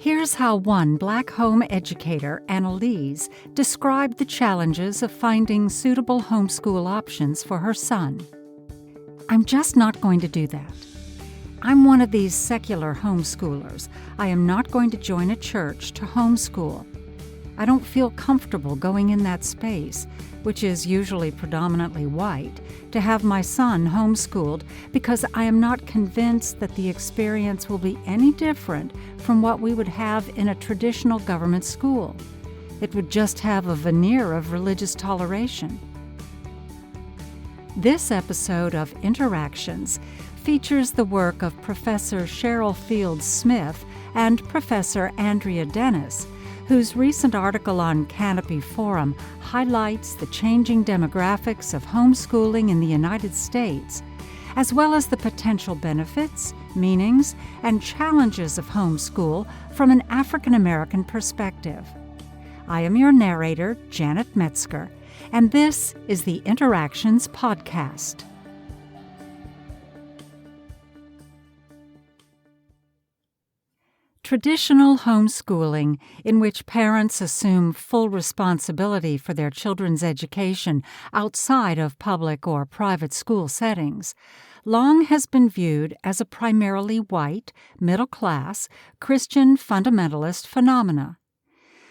Here's how one Black home educator, Annalise, described the challenges of finding suitable homeschool options for her son. "I'm just not going to do that. I'm one of these secular homeschoolers. I am not going to join a church to homeschool. I don't feel comfortable going in that space, which is usually predominantly white, to have my son homeschooled because I am not convinced that the experience will be any different from what we would have in a traditional government school. It would just have a veneer of religious toleration." This episode of Interactions features the work of Professor Cheryl Fields Smith and Professor Andrea Dennis, whose recent article on Canopy Forum highlights the changing demographics of homeschooling in the United States, as well as the potential benefits, meanings, and challenges of homeschool from an African American perspective. I am your narrator, Janet Metzger, and this is the Interactions Podcast. Traditional homeschooling, in which parents assume full responsibility for their children's education outside of public or private school settings, long has been viewed as a primarily white, middle-class, Christian fundamentalist phenomena.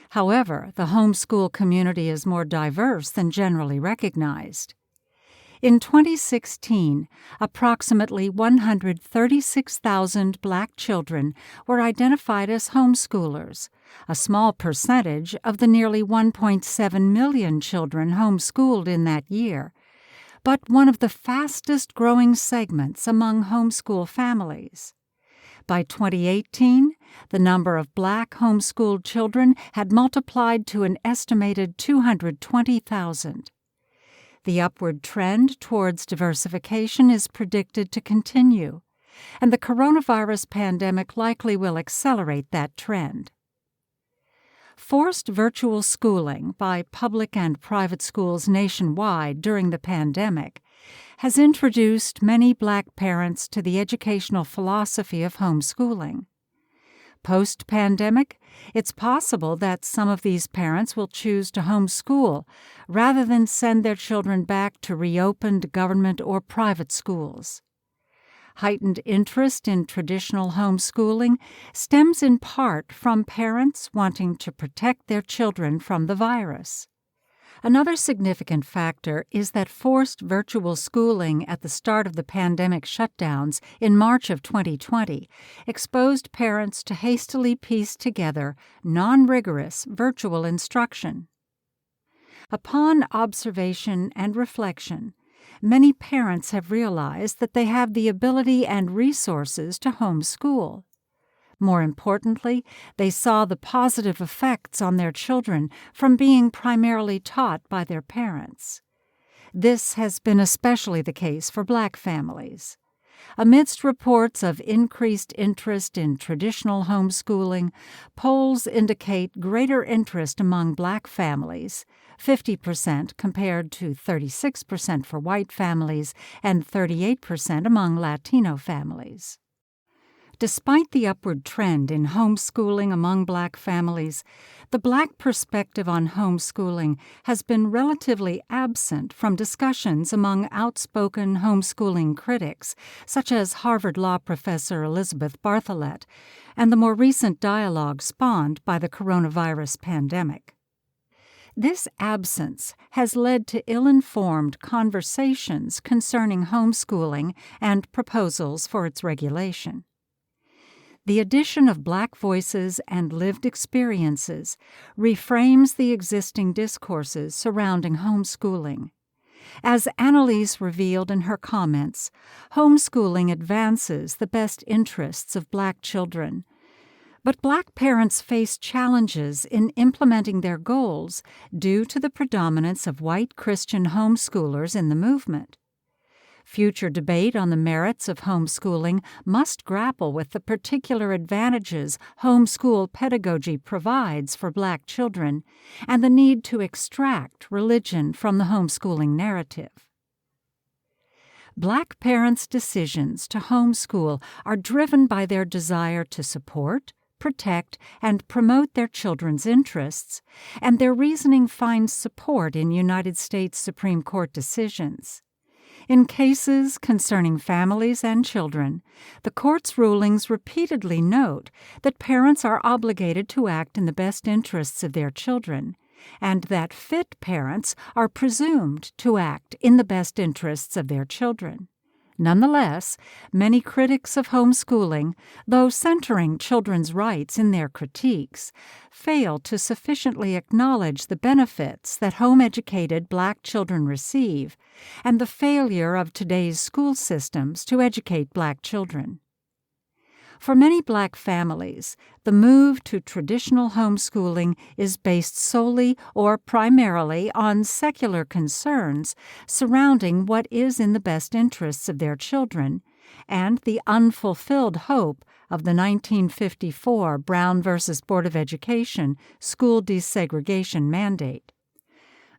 However, the homeschool community is more diverse than generally recognized. In 2016, approximately 136,000 Black children were identified as homeschoolers, a small percentage of the nearly 1.7 million children homeschooled in that year, but one of the fastest-growing segments among homeschool families. By 2018, the number of Black homeschooled children had multiplied to an estimated 220,000. The upward trend towards diversification is predicted to continue, and the coronavirus pandemic likely will accelerate that trend. Forced virtual schooling by public and private schools nationwide during the pandemic has introduced many Black parents to the educational philosophy of homeschooling. Post-pandemic, it's possible that some of these parents will choose to homeschool rather than send their children back to reopened government or private schools. Heightened interest in traditional homeschooling stems in part from parents wanting to protect their children from the virus. Another significant factor is that forced virtual schooling at the start of the pandemic shutdowns in March of 2020 exposed parents to hastily piece together non-rigorous virtual instruction. Upon observation and reflection, many parents have realized that they have the ability and resources to homeschool. More importantly, they saw the positive effects on their children from being primarily taught by their parents. This has been especially the case for Black families. Amidst reports of increased interest in traditional homeschooling, polls indicate greater interest among Black families, 50% compared to 36% for white families and 38% among Latino families. Despite the upward trend in homeschooling among Black families, the Black perspective on homeschooling has been relatively absent from discussions among outspoken homeschooling critics, such as Harvard Law professor Elizabeth Bartholet, and the more recent dialogue spawned by the coronavirus pandemic. This absence has led to ill-informed conversations concerning homeschooling and proposals for its regulation. The addition of Black voices and lived experiences reframes the existing discourses surrounding homeschooling. As Annalise revealed in her comments, homeschooling advances the best interests of Black children. But Black parents face challenges in implementing their goals due to the predominance of white Christian homeschoolers in the movement. Future debate on the merits of homeschooling must grapple with the particular advantages homeschool pedagogy provides for Black children and the need to extract religion from the homeschooling narrative. Black parents' decisions to homeschool are driven by their desire to support, protect, and promote their children's interests, and their reasoning finds support in United States Supreme Court decisions. In cases concerning families and children, the Court's rulings repeatedly note that parents are obligated to act in the best interests of their children, and that fit parents are presumed to act in the best interests of their children. Nonetheless, many critics of homeschooling, though centering children's rights in their critiques, fail to sufficiently acknowledge the benefits that home-educated Black children receive and the failure of today's school systems to educate Black children. For many Black families, the move to traditional homeschooling is based solely or primarily on secular concerns surrounding what is in the best interests of their children and the unfulfilled hope of the 1954 Brown v. Board of Education school desegregation mandate.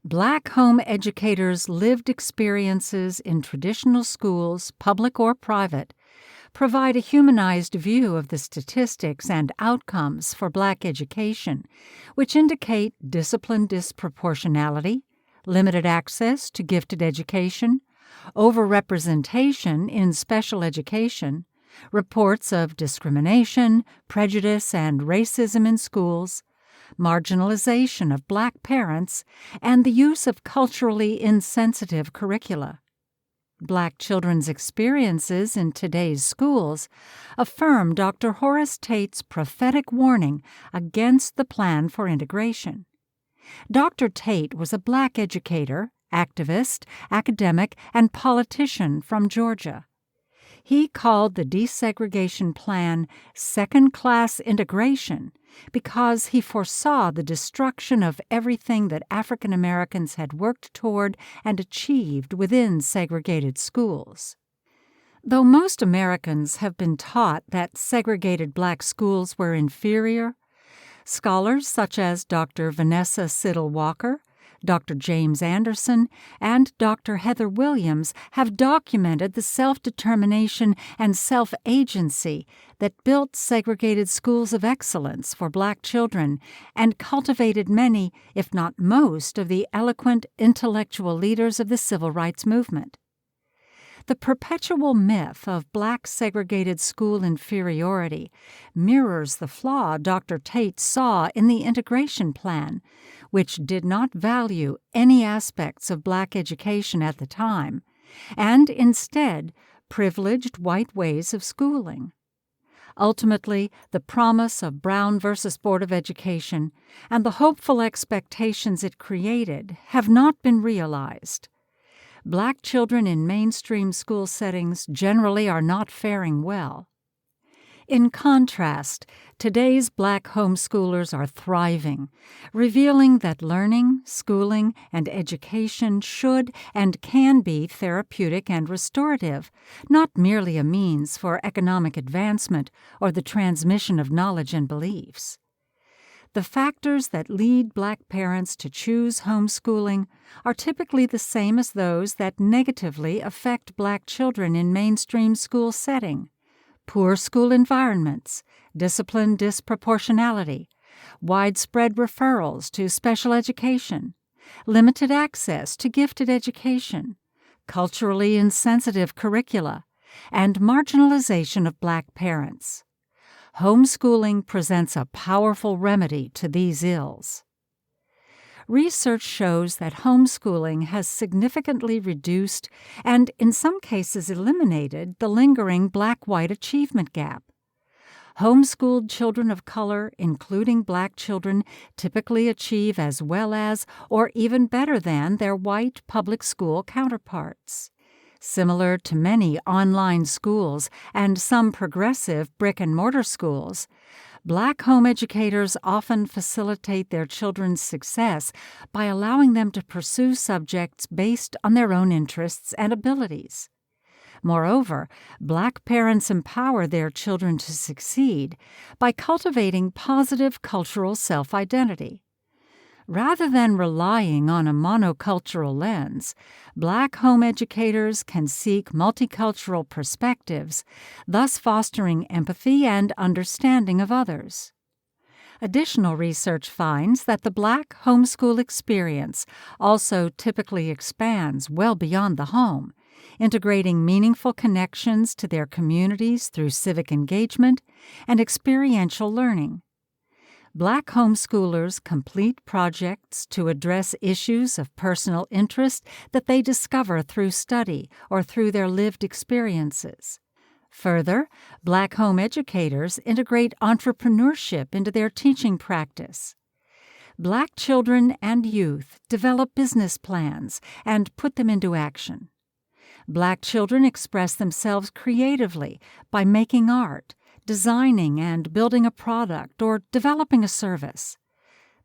Black home educators' lived experiences in traditional schools, public or private, provide a humanized view of the statistics and outcomes for Black education, which indicate discipline disproportionality, limited access to gifted education, overrepresentation in special education, reports of discrimination, prejudice, and racism in schools, marginalization of Black parents, and the use of culturally insensitive curricula. Black children's experiences in today's schools affirm Dr. Horace Tate's prophetic warning against the plan for integration. Dr. Tate was a Black educator, activist, academic, and politician from Georgia. He called the desegregation plan second-class integration because he foresaw the destruction of everything that African Americans had worked toward and achieved within segregated schools. Though most Americans have been taught that segregated Black schools were inferior, scholars such as Dr. Vanessa Siddle Walker, Dr. James Anderson, and Dr. Heather Williams have documented the self-determination and self-agency that built segregated schools of excellence for Black children and cultivated many, if not most, of the eloquent intellectual leaders of the civil rights movement. The perpetual myth of Black segregated school inferiority mirrors the flaw Dr. Tate saw in the integration plan, which did not value any aspects of Black education at the time, and instead privileged white ways of schooling. Ultimately, the promise of Brown v. Board of Education and the hopeful expectations it created have not been realized. Black children in mainstream school settings generally are not faring well. In contrast, today's Black homeschoolers are thriving, revealing that learning, schooling, and education should and can be therapeutic and restorative, not merely a means for economic advancement or the transmission of knowledge and beliefs. The factors that lead Black parents to choose homeschooling are typically the same as those that negatively affect Black children in mainstream school setting: poor school environments, discipline disproportionality, widespread referrals to special education, limited access to gifted education, culturally insensitive curricula, and marginalization of Black parents. Homeschooling presents a powerful remedy to these ills. Research shows that homeschooling has significantly reduced and, in some cases, eliminated the lingering Black-white achievement gap. Homeschooled children of color, including Black children, typically achieve as well as or even better than their white public school counterparts. Similar to many online schools and some progressive brick-and-mortar schools, Black home educators often facilitate their children's success by allowing them to pursue subjects based on their own interests and abilities. Moreover, Black parents empower their children to succeed by cultivating positive cultural self-identity. Rather than relying on a monocultural lens, Black home educators can seek multicultural perspectives, thus fostering empathy and understanding of others. Additional research finds that the Black homeschool experience also typically expands well beyond the home, integrating meaningful connections to their communities through civic engagement and experiential learning. Black homeschoolers complete projects to address issues of personal interest that they discover through study or through their lived experiences. Further, Black home educators integrate entrepreneurship into their teaching practice. Black children and youth develop business plans and put them into action. Black children express themselves creatively by making art, designing and building a product, or developing a service.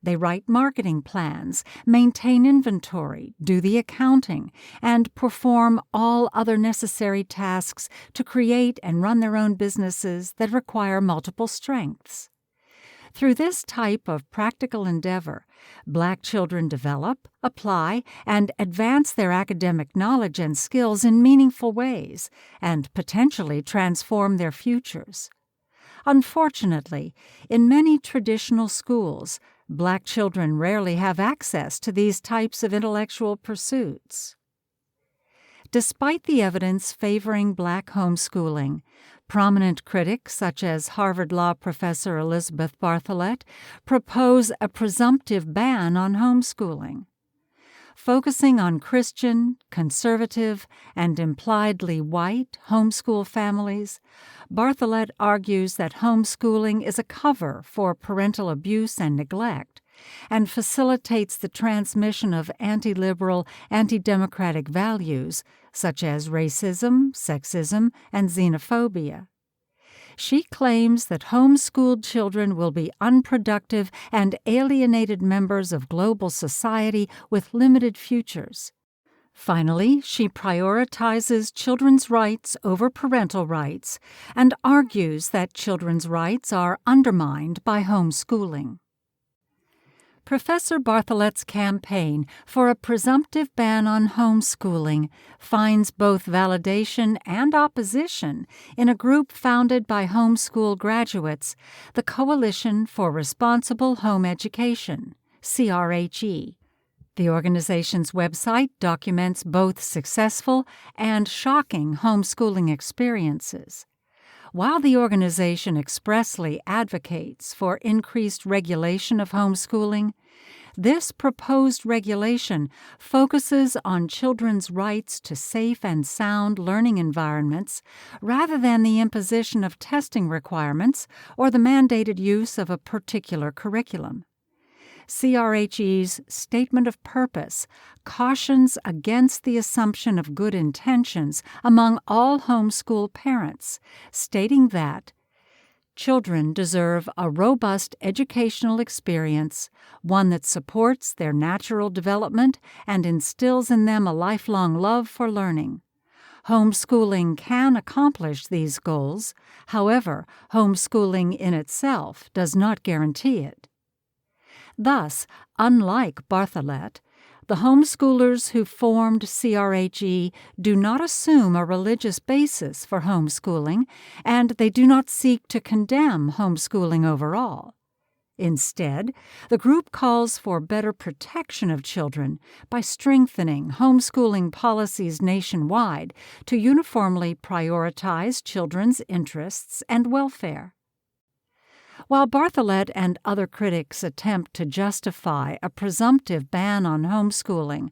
They write marketing plans, maintain inventory, do the accounting, and perform all other necessary tasks to create and run their own businesses that require multiple strengths. Through this type of practical endeavor, Black children develop, apply, and advance their academic knowledge and skills in meaningful ways and potentially transform their futures. Unfortunately, in many traditional schools, Black children rarely have access to these types of intellectual pursuits. Despite the evidence favoring Black homeschooling, prominent critics such as Harvard Law professor Elizabeth Bartholet propose a presumptive ban on homeschooling. Focusing on Christian, conservative, and impliedly white homeschool families, Bartholet argues that homeschooling is a cover for parental abuse and neglect, and facilitates the transmission of anti-liberal, anti-democratic values such as racism, sexism, and xenophobia. She claims that homeschooled children will be unproductive and alienated members of global society with limited futures. Finally, she prioritizes children's rights over parental rights and argues that children's rights are undermined by homeschooling. Professor Bartholet's campaign for a presumptive ban on homeschooling finds both validation and opposition in a group founded by homeschool graduates, the Coalition for Responsible Home Education, CRHE. The organization's website documents both successful and shocking homeschooling experiences. While the organization expressly advocates for increased regulation of homeschooling, this proposed regulation focuses on children's rights to safe and sound learning environments rather than the imposition of testing requirements or the mandated use of a particular curriculum. CRHE's Statement of Purpose cautions against the assumption of good intentions among all homeschool parents, stating that children deserve a robust educational experience, one that supports their natural development and instills in them a lifelong love for learning. Homeschooling can accomplish these goals. However, homeschooling in itself does not guarantee it. Thus, unlike Bartholet, the homeschoolers who formed CRHE do not assume a religious basis for homeschooling, and they do not seek to condemn homeschooling overall. Instead, the group calls for better protection of children by strengthening homeschooling policies nationwide to uniformly prioritize children's interests and welfare. While Bartholet and other critics attempt to justify a presumptive ban on homeschooling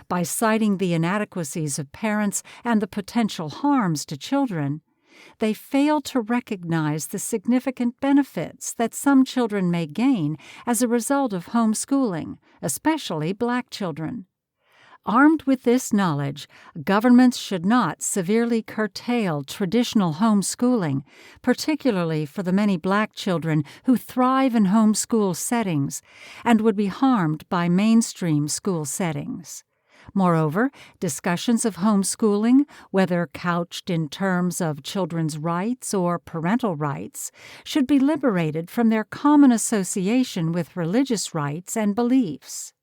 by citing the inadequacies of parents and the potential harms to children, they fail to recognize the significant benefits that some children may gain as a result of homeschooling, especially Black children. Armed with this knowledge, governments should not severely curtail traditional homeschooling, particularly for the many Black children who thrive in homeschool settings and would be harmed by mainstream school settings. Moreover, discussions of homeschooling, whether couched in terms of children's rights or parental rights, should be liberated from their common association with religious rights and beliefs.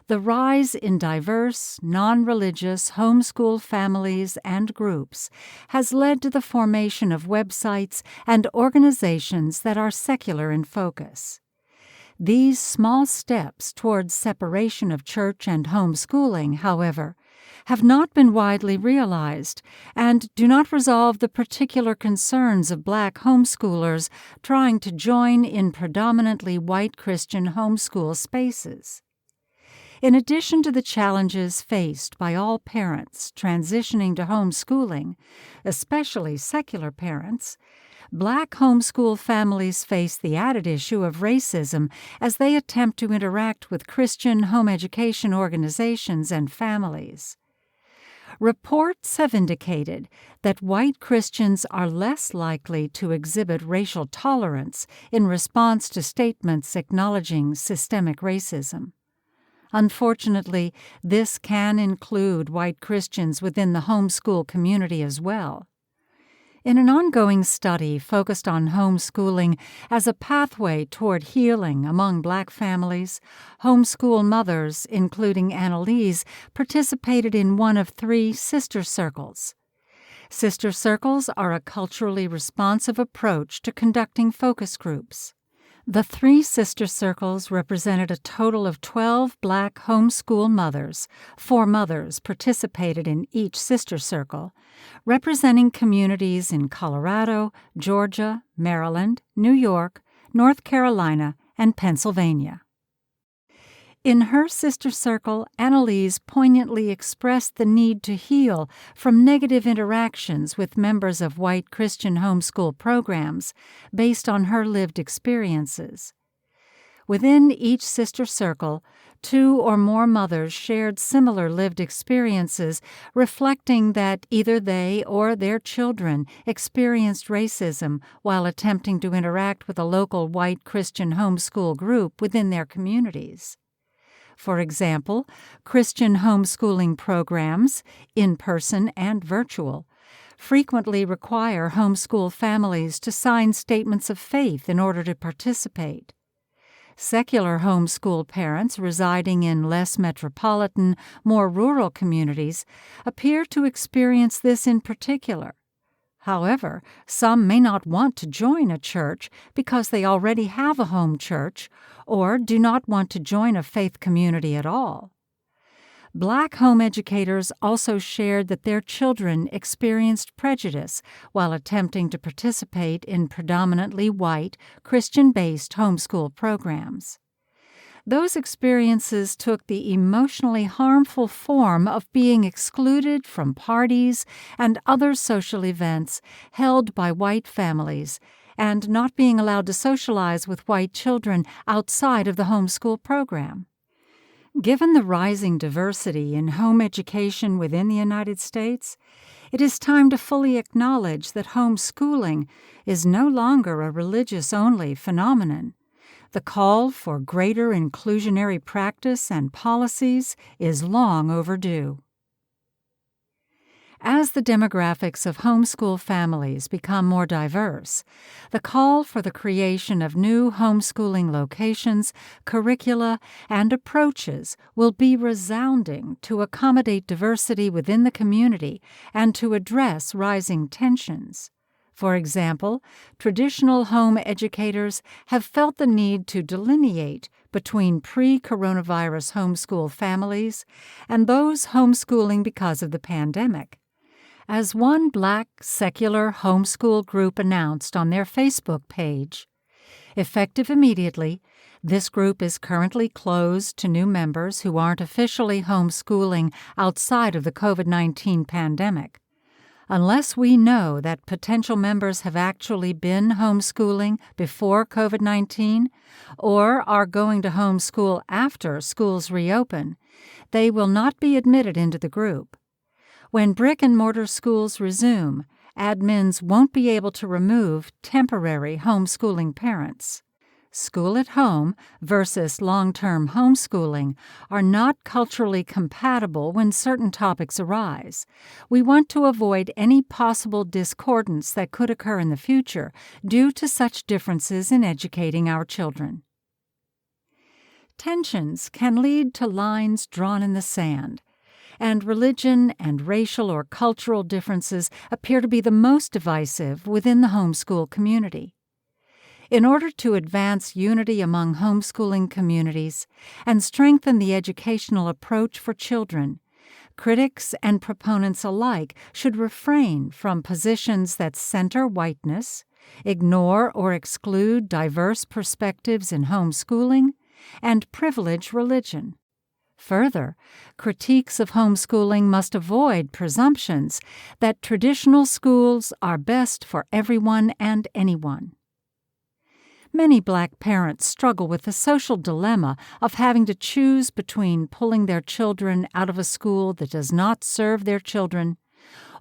The rise in diverse, non-religious homeschool families and groups has led to the formation of websites and organizations that are secular in focus. These small steps towards separation of church and homeschooling, however, have not been widely realized and do not resolve the particular concerns of Black homeschoolers trying to join in predominantly white Christian homeschool spaces. In addition to the challenges faced by all parents transitioning to homeschooling, especially secular parents, Black homeschool families face the added issue of racism as they attempt to interact with Christian home education organizations and families. Reports have indicated that white Christians are less likely to exhibit racial tolerance in response to statements acknowledging systemic racism. Unfortunately, this can include white Christians within the homeschool community as well. In an ongoing study focused on homeschooling as a pathway toward healing among Black families, homeschool mothers, including Annalise, participated in one of 3 sister circles. Sister circles are a culturally responsive approach to conducting focus groups. The 3 sister circles represented a total of 12 Black homeschool mothers. 4 mothers participated in each sister circle, representing communities in Colorado, Georgia, Maryland, New York, North Carolina, and Pennsylvania. In her sister circle, Annalise poignantly expressed the need to heal from negative interactions with members of white Christian homeschool programs based on her lived experiences. Within each sister circle, 2 or more mothers shared similar lived experiences, reflecting that either they or their children experienced racism while attempting to interact with a local white Christian homeschool group within their communities. For example, Christian homeschooling programs, in-person and virtual, frequently require homeschool families to sign statements of faith in order to participate. Secular homeschool parents residing in less metropolitan, more rural communities appear to experience this in particular. However, some may not want to join a church because they already have a home church or do not want to join a faith community at all. Black home educators also shared that their children experienced prejudice while attempting to participate in predominantly white, Christian-based homeschool programs. Those experiences took the emotionally harmful form of being excluded from parties and other social events held by white families and not being allowed to socialize with white children outside of the homeschool program. Given the rising diversity in home education within the United States, it is time to fully acknowledge that homeschooling is no longer a religious-only phenomenon. The call for greater inclusionary practice and policies is long overdue. As the demographics of homeschool families become more diverse, the call for the creation of new homeschooling locations, curricula, and approaches will be resounding to accommodate diversity within the community and to address rising tensions. For example, traditional home educators have felt the need to delineate between pre-coronavirus homeschool families and those homeschooling because of the pandemic. As one Black secular homeschool group announced on their Facebook page, effective immediately, this group is currently closed to new members who aren't officially homeschooling outside of the COVID-19 pandemic. Unless we know that potential members have actually been homeschooling before COVID-19 or are going to homeschool after schools reopen, they will not be admitted into the group. When brick-and-mortar schools resume, admins won't be able to remove temporary homeschooling parents. School at home versus long-term homeschooling are not culturally compatible when certain topics arise. We want to avoid any possible discordance that could occur in the future due to such differences in educating our children. Tensions can lead to lines drawn in the sand, and religion and racial or cultural differences appear to be the most divisive within the homeschool community. In order to advance unity among homeschooling communities and strengthen the educational approach for children, critics and proponents alike should refrain from positions that center whiteness, ignore or exclude diverse perspectives in homeschooling, and privilege religion. Further, critiques of homeschooling must avoid presumptions that traditional schools are best for everyone and anyone. Many Black parents struggle with the social dilemma of having to choose between pulling their children out of a school that does not serve their children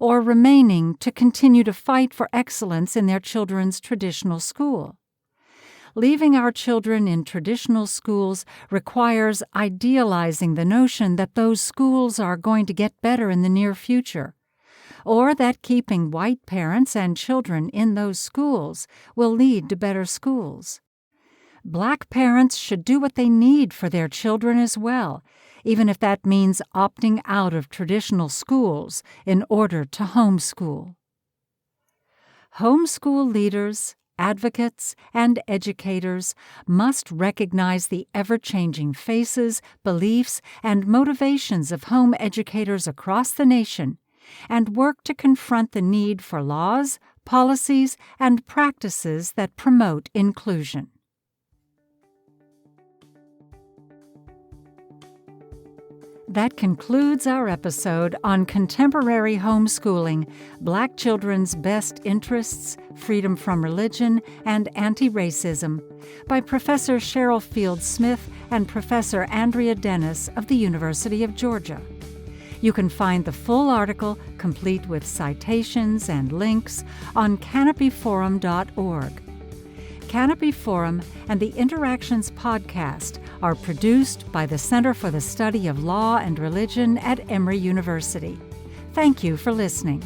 or remaining to continue to fight for excellence in their children's traditional school. Leaving our children in traditional schools requires idealizing the notion that those schools are going to get better in the near future, or that keeping white parents and children in those schools will lead to better schools. Black parents should do what they need for their children as well, even if that means opting out of traditional schools in order to homeschool. Homeschool leaders, advocates, and educators must recognize the ever-changing faces, beliefs, and motivations of home educators across the nation and work to confront the need for laws, policies, and practices that promote inclusion. That concludes our episode on Contemporary Homeschooling, Black Children's Best Interests, Freedom from Religion, and Anti-Racism by Professor Cheryl Field-Smith and Professor Andrea Dennis of the University of Georgia. You can find the full article, complete with citations and links, on canopyforum.org. Canopy Forum and the Interactions podcast are produced by the Center for the Study of Law and Religion at Emory University. Thank you for listening.